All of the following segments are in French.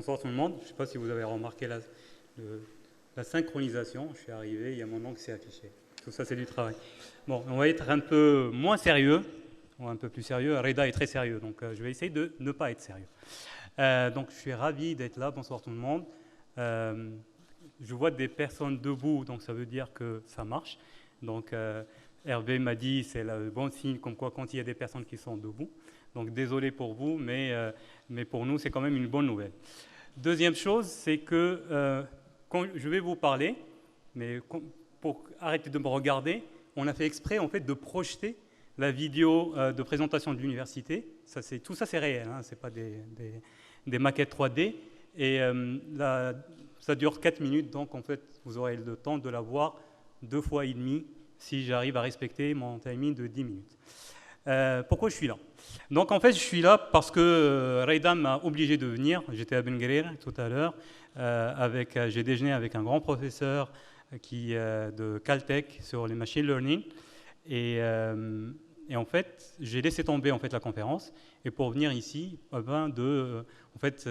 Bonsoir tout le monde. Je ne sais pas si vous avez remarqué la synchronisation. Je suis arrivé, il y a mon nom qui s'est affiché. Tout ça, c'est du travail. Bon, on va être un peu moins sérieux, ou un peu plus sérieux. Reda est très sérieux, donc je vais essayer de ne pas être sérieux. Donc, je suis ravi d'être là. Bonsoir tout le monde. Je vois des personnes debout, donc ça veut dire que ça marche. Donc, Hervé m'a dit, c'est le bon signe, comme quoi quand il y a des personnes qui sont debout. Donc, désolé pour vous, mais pour nous, c'est quand même une bonne nouvelle. Deuxième chose, c'est que quand je vais vous parler, mais pour arrêter de me regarder, on a fait exprès en fait de projeter la vidéo de présentation de l'université. Tout ça, c'est réel, hein, c'est pas des maquettes 3D. Et ça dure 4 minutes, donc en fait, vous aurez le temps de la voir 2 fois et demi si j'arrive à respecter mon timing de 10 minutes. Pourquoi je suis là? Donc en fait, je suis là parce que Reda m'a obligé de venir. J'étais à Ben Guerir tout à l'heure. J'ai déjeuné avec un grand professeur de Caltech sur les machine learning. Et en fait, j'ai laissé tomber en fait la conférence et pour venir ici,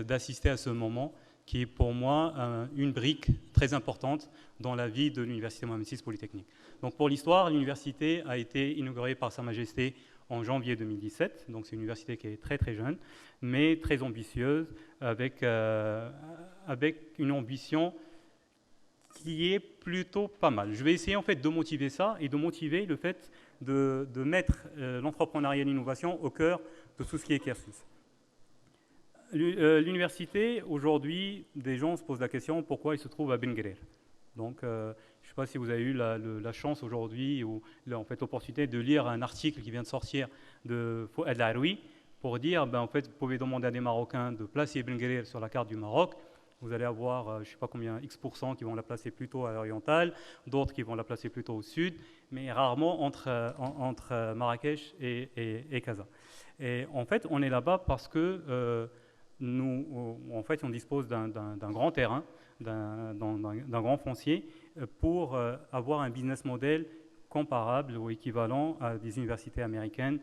d'assister à ce moment qui est pour moi une brique très importante dans la vie de l'Université Mohammed VI Polytechnique. Donc pour l'histoire, l'université a été inaugurée par Sa Majesté en janvier 2017. Donc c'est une université qui est très très jeune, mais très ambitieuse, avec une ambition qui est plutôt pas mal. Je vais essayer en fait de motiver ça et de motiver le fait de mettre l'entrepreneuriat et l'innovation au cœur de tout ce qui est cursus. L'université, aujourd'hui, des gens se posent la question pourquoi il se trouve à Ben Guerir. Donc, je ne sais pas si vous avez eu la chance aujourd'hui ou l'opportunité de lire un article qui vient de sortir de Fouad Laroui pour dire, en fait, vous pouvez demander à des Marocains de placer Ben Guerir sur la carte du Maroc. Vous allez avoir, je ne sais pas combien, X% qui vont la placer plutôt à l'oriental, d'autres qui vont la placer plutôt au sud, mais rarement entre Marrakech et Casa. Et en fait, on est là-bas parce que on dispose d'un grand terrain, d'un grand foncier, pour avoir un business model comparable ou équivalent à des universités américaines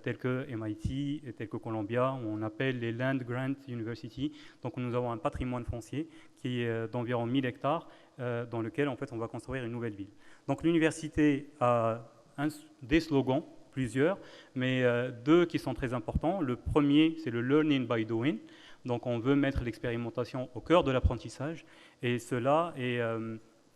telles que MIT et telles que Columbia, où on appelle les Land Grant University. Donc nous avons un patrimoine foncier qui est d'environ 1000 hectares dans lequel en fait, on va construire une nouvelle ville. Donc l'université a des slogans, plusieurs, mais 2 qui sont très importants. Le premier, c'est le Learning by Doing. Donc on veut mettre l'expérimentation au cœur de l'apprentissage et cela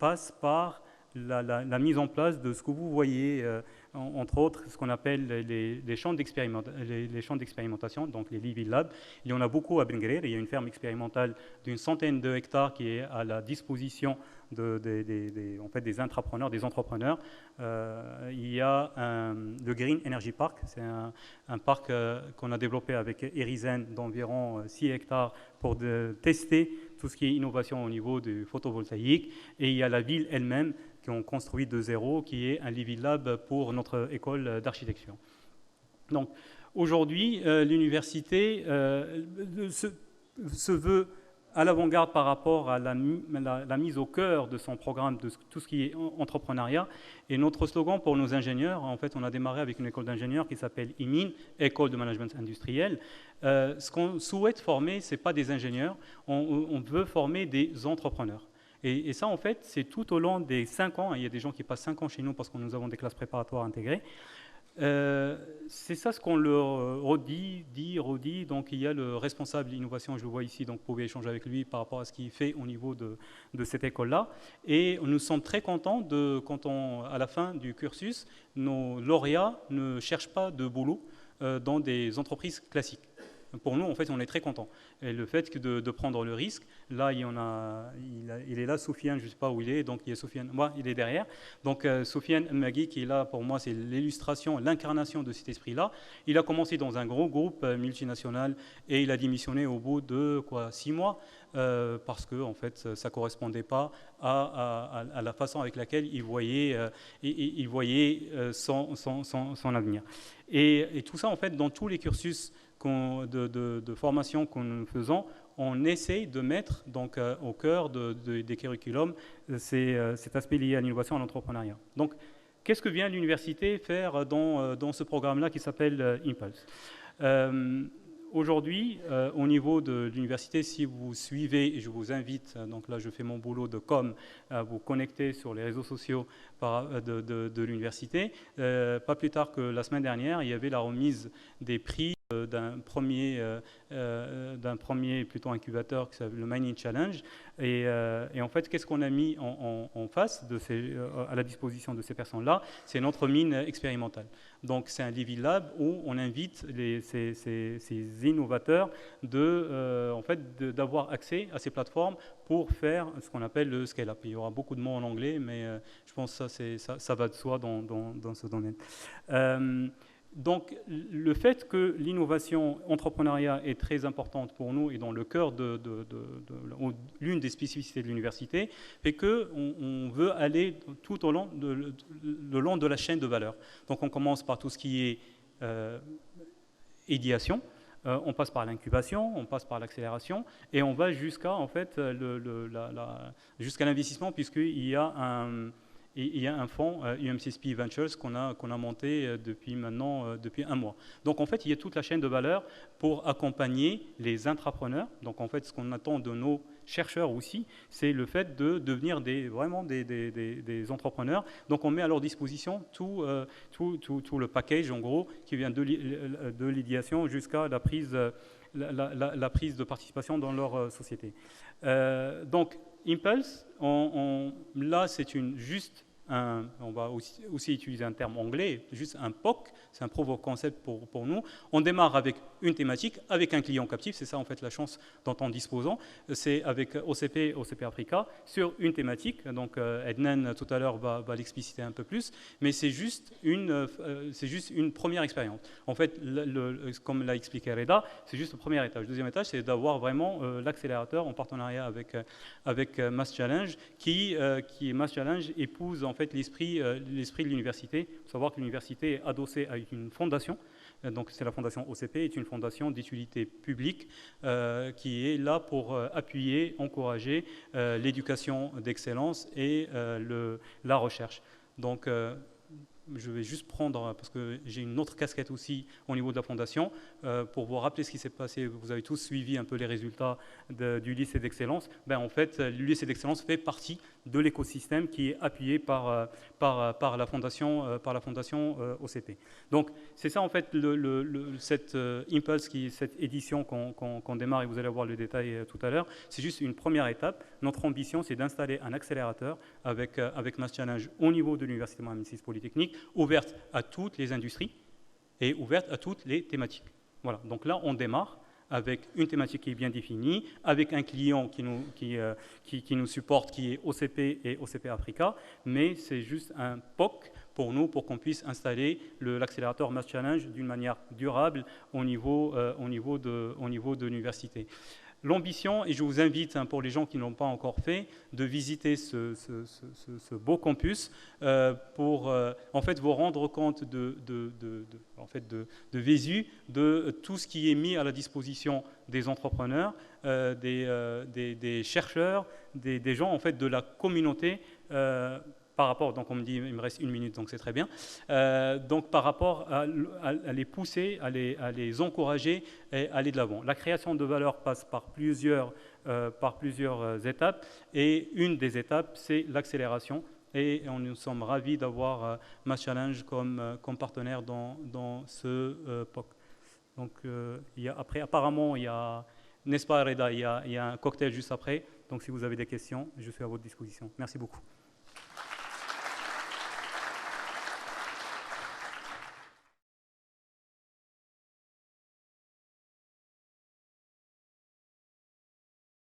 passe par la mise en place de ce que vous voyez, entre autres, ce qu'on appelle les champs d'expérimentation, donc les Living Labs. Il y en a beaucoup à Ben Guerir. Il y a une ferme expérimentale d'une centaine de hectares qui est à la disposition des intrapreneurs, des entrepreneurs. Il y a le Green Energy Park. C'est un parc qu'on a développé avec Erizen d'environ 6 hectares pour tester tout ce qui est innovation au niveau du photovoltaïque. Et il y a la ville elle-même qu'on construit de zéro, qui est un Living Lab pour notre école d'architecture. Donc, aujourd'hui, l'université se veut à l'avant-garde par rapport à la mise au cœur de son programme de tout ce qui est entrepreneuriat. Et notre slogan pour nos ingénieurs, en fait, on a démarré avec une école d'ingénieurs qui s'appelle IMIN, École de Management Industriel. Ce qu'on souhaite former, ce n'est pas des ingénieurs, on veut former des entrepreneurs. Et ça, en fait, c'est tout au long des 5 ans. Il y a des gens qui passent 5 ans chez nous parce que nous avons des classes préparatoires intégrées. C'est ça ce qu'on leur redit. Donc il y a le responsable d'innovation, je le vois ici, donc vous pouvez échanger avec lui par rapport à ce qu'il fait au niveau de cette école-là. Et nous sommes très contents à la fin du cursus, nos lauréats ne cherchent pas de boulot dans des entreprises classiques. Pour nous, en fait, on est très contents. Et le fait de prendre le risque, là, il est là, Soufiane, je ne sais pas où il est, donc il y a Soufiane, moi, il est derrière. Donc Soufiane Magui, qui est là, pour moi, c'est l'illustration, l'incarnation de cet esprit-là. Il a commencé dans un gros groupe multinational et il a démissionné au bout de 6 mois parce que, en fait, ça ne correspondait pas à la façon avec laquelle il voyait son avenir. Et tout ça, en fait, dans tous les cursus de formation que nous faisons, on essaye de mettre donc, au cœur des curriculums cet aspect lié à l'innovation et à l'entrepreneuriat. Donc, qu'est-ce que vient l'université faire dans ce programme-là qui s'appelle Impulse ? aujourd'hui, au niveau de l'université, si vous suivez, et je vous invite, donc là je fais mon boulot de com, à vous connecter sur les réseaux sociaux de l'université. Pas plus tard que la semaine dernière, il y avait la remise des prix d'un premier plutôt incubateur qui s'appelle le Mining Challenge. Et en fait, qu'est-ce qu'on a mis en face à la disposition de ces personnes-là? C'est notre mine expérimentale. Donc c'est un Livy Lab où on invite ces innovateurs d'avoir accès à ces plateformes pour faire ce qu'on appelle le scale-up. Il y aura beaucoup de mots en anglais, mais je pense que ça va de soi dans ce domaine. Donc, le fait que l'innovation entrepreneuriat est très importante pour nous et dans le cœur de l'une des spécificités de l'université fait qu'on veut aller tout au long de la chaîne de valeur. Donc, on commence par tout ce qui est idéation, on passe par l'incubation, on passe par l'accélération et on va jusqu'à jusqu'à l'investissement puisqu'il y a un fonds UMCSP Ventures qu'on a monté depuis un mois. Donc en fait, il y a toute la chaîne de valeur pour accompagner les intrapreneurs. Donc en fait, ce qu'on attend de nos chercheurs aussi, c'est le fait de devenir vraiment des entrepreneurs. Donc on met à leur disposition tout le package, en gros, qui vient de l'idéation jusqu'à la prise de participation dans leur société. Donc Impulse, là c'est on va aussi utiliser un terme anglais, juste un POC, c'est un Proof of Concept pour nous. On démarre avec une thématique, avec un client captif, c'est ça en fait la chance dont on disposons, c'est avec OCP Africa, sur une thématique, donc Ednan tout à l'heure va l'expliciter un peu plus, mais c'est juste une première expérience. En fait, comme l'a expliqué Reda, c'est juste le premier étage. Le deuxième étage, c'est d'avoir vraiment l'accélérateur en partenariat avec Mass Challenge, qui Mass Challenge épouse en fait l'esprit de l'université. Il faut savoir que l'université est adossée à une fondation, donc c'est la fondation OCP, est une fondation d'utilité publique qui est là pour appuyer, encourager l'éducation d'excellence et la recherche. Donc je vais juste prendre, parce que j'ai une autre casquette aussi au niveau de la fondation, pour vous rappeler ce qui s'est passé. Vous avez tous suivi un peu les résultats du lycée d'excellence. En fait, le lycée d'excellence fait partie de l'écosystème qui est appuyé par la fondation OCP. Donc, c'est ça en fait cette Impulse, cette édition qu'on démarre, et vous allez voir le détail tout à l'heure. C'est juste une première étape. Notre ambition, c'est d'installer un accélérateur avec Mass Challenge au niveau de l'Université Mohamed VI Polytechnique, ouverte à toutes les industries et ouverte à toutes les thématiques. Voilà, donc là on démarre avec une thématique qui est bien définie, avec un client qui nous supporte, qui est OCP et OCP Africa, mais c'est juste un POC pour nous, pour qu'on puisse installer l'accélérateur Mass Challenge d'une manière durable au niveau de l'université. L'ambition, et je vous invite, pour les gens qui ne l'ont pas encore fait, de visiter ce beau campus pour en fait vous rendre compte de visu de tout ce qui est mis à la disposition des entrepreneurs, des chercheurs, des gens en fait de la communauté. Par rapport, donc on me dit il me reste 1 minute, donc c'est très bien. Donc par rapport à les pousser, à les encourager et aller de l'avant. La création de valeur passe par plusieurs étapes, et une des étapes, c'est l'accélération. Et nous sommes ravis d'avoir Mass Challenge comme partenaire dans ce POC. Donc après, apparemment, n'est-ce pas Reda, il y a un cocktail juste après. Donc si vous avez des questions, je suis à votre disposition. Merci beaucoup.